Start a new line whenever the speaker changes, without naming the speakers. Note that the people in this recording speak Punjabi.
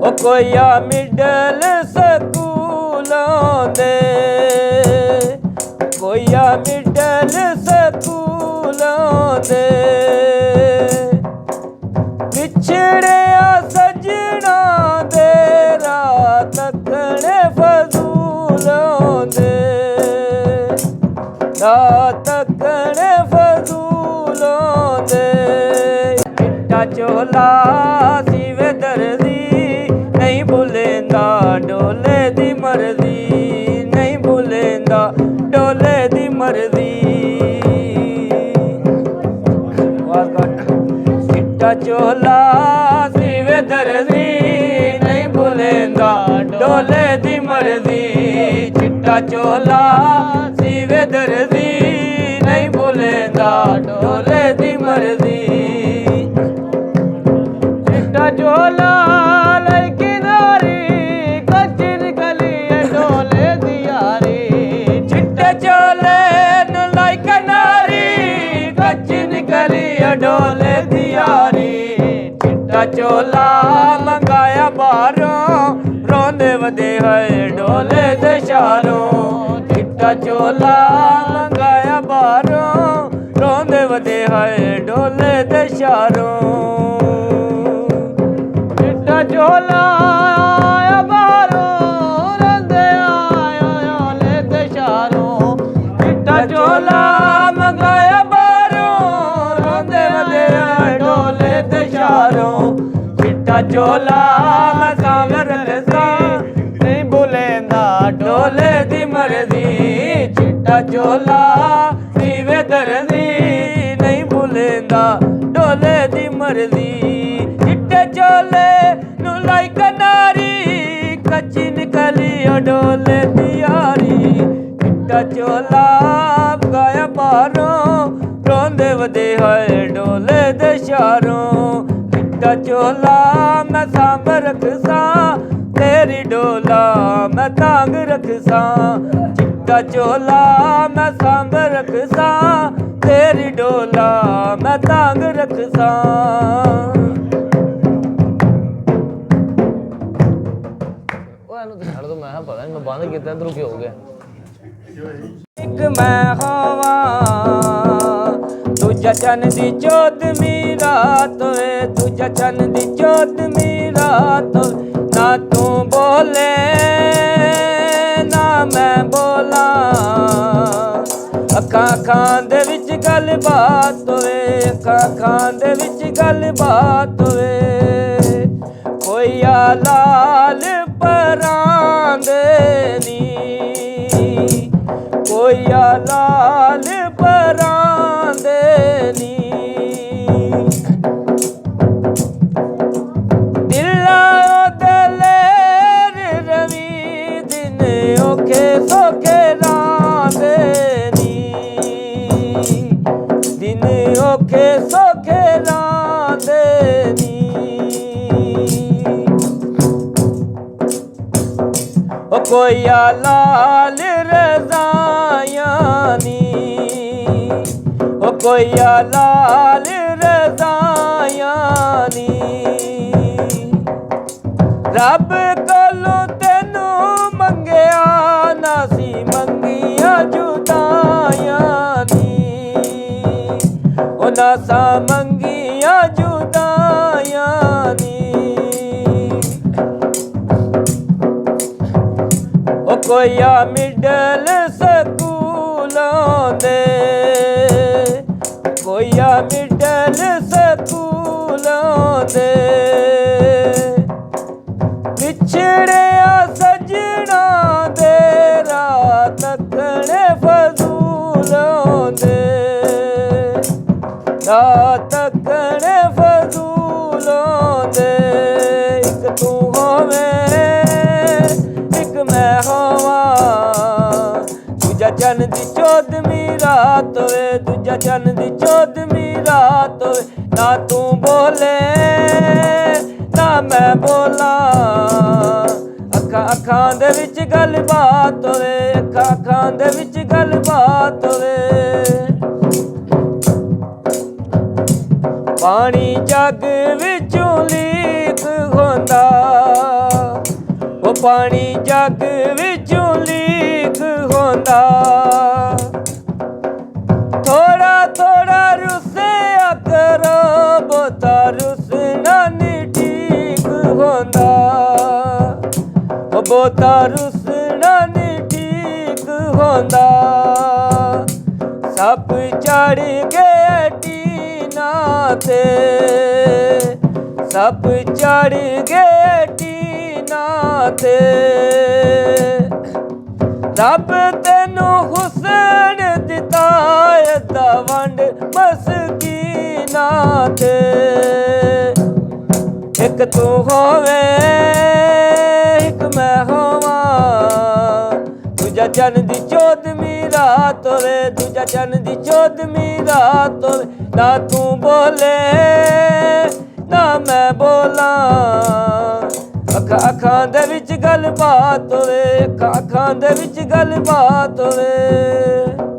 ਉਹ ਕੋਈ ਆ ਮਿਡਲ ਸਕੂਲੋਂ ਦੇ, ਕੋਈ ਆ ਮਿਡਲ ਸਕੂਲੋਂ ਦੇ, ਵਿਛੜਿਆ ਸਜਣਾ ਦੇ ਰਾਹ ਤੱਕਣੇ ਫਜ਼ੂਲੋਂ ਦੇ, ਰਾਹ ਤੱਕਣੇ ਫਜ਼ੂਲੋਂ ਦੇ। ਚਿੱਟਾ ਚੋਲਾ ਸੀ ਵੇ ਦਰਦੀ, ਨਹੀਂ ਭੁੱਲੇਂਦਾ ਡੋਲੇ ਦੀ ਮਰਜ਼ੀ, ਨਹੀਂ ਭੁੱਲੇਂਦਾ ਡੋਲੇ ਦੀ ਮਰਜ਼ੀ। ਚਿੱਟਾ ਚੋਲਾ ਸੀ ਵੇ ਦਰਦੀ, ਨਹੀਂ ਭੁੱਲੇਂਦਾ ਡੋਲੇ ਦੀ ਮਰਜ਼ੀ। ਚਿੱਟਾ ਚੋਲਾ ਸੀ ਵੇ ਦਰਦੀ, ਨਹੀਂ ਭੁੱਲੇਂਦਾ ਡੋਲੇ ਦੀ ਮਰਜ਼ੀ। ਚਿੱਟਾ ਚੋਲਾ ਲਈ ਕਿਨਾਰੀ, ਕੱਚੀ ਨਿਕਲੀ ਡੋਲੇ ਦੀ ਯਾਰੀ। ਚਿੱਟੇ ਚੋਲੇ ਨੂੰ ਲਈ ਕਿਨਾਰੀ, ਕੱਚੀ ਨਿਕਲੀ ਡੋਲੇ ਦੀ ਯਾਰੀ। ਚਿੱਟਾ ਚੋਲਾ ਮੰਗਾਇਆ ਬਾਹਰੋਂ, ਰੋਂਦੇ ਵਧੇ ਹੋਏ ਡੋਲੇ ਦੇ ਸ਼ਾਰੋਂ। ਚਿੱਟਾ ਚੋਲਾ ਮੰਗਾਇਆ ਬਾਹਰੋਂ, ਰੋਂਦੇ ਵਧੇ ਹੋਏ ਡੋਲੇ ਦੇ ਸ਼ਾਰੋਂ। ਚਿੱਟਾ ਚੋਲਾ ਆਇਆ ਬਾਹਰੋਂ, ਰੋਂਦੇ ਆਏ ਡੋਲੇ ਦੇ ਸ਼ਾਰੋਂ। ਚਿੱਟਾ ਚੋਲਾ ਮੰਗਾਇਆ ਬਾਹਰੋਂ, ਰੋਂਦੇ ਵਧੇ ਹੋਏ ਡੋਲੇ ਦੇ ਸ਼ਾਰੋਂ। ਚਿੱਟਾ ਚੋਲਾ ਮੈਂ ਸਾਂਭ ਰੱਖਦਾ, ਨਹੀਂ ਭੁੱਲੇਂਦਾ ਡੋਲੇ ਦੀ ਮਰਜ਼ੀ। ਚਿੱਟਾ ਚੋਲਾ ਸੀ ਵੇ ਦਰਦੀ, ਨਹੀਂ ਭੁੱਲੇਂਦਾ ਡੋਲੇ ਦੀ ਮਰਜ਼ੀ। ਚਿੱਟੇ ਚੋਲੇ ਨੂੰ ਲਾਈ ਕਿਨਾਰੀ, ਕੱਚੀ ਨਿਕਲੀ ਡੋਲੇ ਦੀ ਯਾਰੀ। ਚਿੱਟਾ ਚੋਲਾ ਗਾਇਆ ਬਾਹਰੋਂ, ਰੋਂਦੇ ਵਧੇ ਹੋਏ ਡੋਲੇ ਦੇ ਸ਼ਾਰੋਂ। ਚਿੱਟਾ ਚੋਲਾ ਮੈਂ ਸਾਂਭ ਰੱਖਸਾਂ, ਤੇਰੀ ਡੋਲਾ ਮੈਂ ਤਾਂਗ ਰੱਖਸਾਂ। ਚਿੱਟਾ ਚੋਲਾ ਮੈਂ ਸਾਂਭ ਰੱਖਸਾਂ, ਤੇਰੀ ਡੋਲਾ ਮੈਂ ਤਾਂਗ ਰੱਖਸਾਂ। ਉਹ ਇਹਨੂੰ ਤਾਂ ਛੱਡ ਦੋ, ਮੈਂ ਪਤਾ ਨਹੀਂ ਮੈਂ ਬੰਦ ਕੀਤਾ ਇੱਧਰੋਂ ਕੀ ਹੋ ਗਿਆ। ਇੱਕ ਮੈਂ ਹੋਵਾਂ, ਦੂਜਾ ਚੰਨ ਦੀ ਚੌਦਵੀਂ ਰਾਤ ਵੇ, ਦੂਜਾ ਚੰਨ ਦੀ ਚੌਦਵੀਂ ਰਾਤ। ਨਾ ਤੂੰ ਬੋਲੇ ਨਾ ਮੈਂ ਬੋਲਾਂ, ਅੱਖਾਂ ਅੱਖਾਂ ਦੇ ਵਿੱਚ ਗੱਲਬਾਤ ਹੋਵੇ, ਅੱਖਾਂ ਅੱਖਾਂ ਦੇ ਵਿੱਚ ਗੱਲਬਾਤ ਹੋਵੇ। ਕੋਈ ਆ ਲਾਲ ਪਰਾਂਦੇ ਨੀ, ਕੋਈ ਆ ਲਾਲ ਪਰਾਂਦੇ ਨੀ। ਦਿਲਾਂ ਦਲੇਰ ਰਵੀ, ਦਿਨ ਔਖੇ ਸੌਖੇ ਰਾਂਦੇ ਨੀ, ਦਿਨ ਔਖੇ ਸੌਖੇ ਰਾਂਦੇ ਨੀ। ਉਹ ਕੋਈ ਆ ਲਾਲ ਰਜ਼ਾਈਆਂ ਨੀ, ਉਹ ਕੋਈ ਆ ਲਾਲ ਰਜ਼ਾਈਆਂ ਨੀ। ਰੱਬ ਕੋਲੋਂ ਤੈਨੂੰ ਮੰਗਿਆ ਨਾ ਸੀ, ਮੰਗੀਆਂ ਜੁਦਾਈਆਂ ਨੀ, ਉਹ ਨਾ ਸਾ ਮੰਗੀਆਂ ਜੁਦਾਈਆਂ ਨੀ। ਉਹ ਕੋਈ ਆ ਮਿਡਲ ਸਕੂਲੋਂ ਦੇ, ਕੋਈ ਆ ਮਿਡਲ ਸਕੂਲੋਂ ਦੇ, ਵਿਛੜਿਆ ਸਜਣਾ ਦੇ ਰਾਹ ਤੱਕਣੇ ਫਜ਼ੂਲੋਂ ਦੇ, ਰਾਹ ਤੱਕਣੇ ਫਜ਼ੂਲੋਂ ਦੇ। ਇੱਕ ਤੂੰ ਹੋਵੇਂ ਇੱਕ ਮੈਂ ਹੋਵਾਂ, ਦੂਜਾ ਚੰਨ ਦੀ ਚੌਦਵੀਂ ਰਾਤ ਵੇ, ਦੂਜਾ ਚੰਨ ਦੀ ਚੌਦਵੀਂ ਰਾਤ ਵੇ। ਨਾ ਤੂੰ ਬੋਲੇ ਨਾ ਮੈਂ ਬੋਲਾਂ, ਅੱਖਾਂ ਅੱਖਾਂ ਦੇ ਵਿੱਚ ਗੱਲਬਾਤ ਹੋਵੇ, ਅੱਖਾਂ ਅੱਖਾਂ ਦੇ ਵਿੱਚ ਗੱਲਬਾਤ ਹੋਵੇ। ਪਾਣੀ ਜੱਗ ਵਿੱਚੋਂ ਲੀਕ ਹੁੰਦਾ, ਉਹ ਪਾਣੀ ਜੱਗ ਵਿੱਚੋਂ ਲੀਕ ਹੁੰਦਾ ਥੋੜਾ ਥੋੜਾ ਰੁੱਸਿਆ ਕਰੋ ਬਹੁਤਾ ਰੁੱਸਣਾ ਨੀ ਠੀਕ ਹੁੰਦਾ ਉਹ ਬਹੁਤਾ ਰੁੱਸਣਾ ਨੀ ਠੀਕ ਹੁੰਦਾ ਸੱਪ ਚੜ ਗਏ ਟੀਨਾ ਤੇ ਸੱਪ ਚੜ ਗਏ ਟੀਨਾ ਤੇ ਰੱਬ ਤੈਨੂੰ ਹੁਸਨ ਦਿੱਤਾ ਏਦਾਂ ਵੰਡ ਮਸਕੀਨਾ ਤੇ ਇੱਕ ਤੂੰ ਹੋਵੇ ਇੱਕ ਮੈਂ ਹੋਵਾਂ ਦੂਜਾ ਚੰਨ ਦੀ ਚੌਦਵੀਂ ਰਾਤ ਹੋਵੇ ਦੂਜਾ ਚੰਨ ਦੀ ਚੌਦਵੀਂ ਰਾਤ ਹੋਵੇ ਨਾ ਤੂੰ ਬੋਲੇ ਨਾ ਮੈਂ ਬੋਲਾਂ ਅੱਖਾਂ ਦੇ ਵਿੱਚ ਗੱਲਬਾਤ ਹੋਵੇ ਅੱਖਾਂ ਦੇ ਵਿੱਚ ਗੱਲਬਾਤ ਹੋਵੇ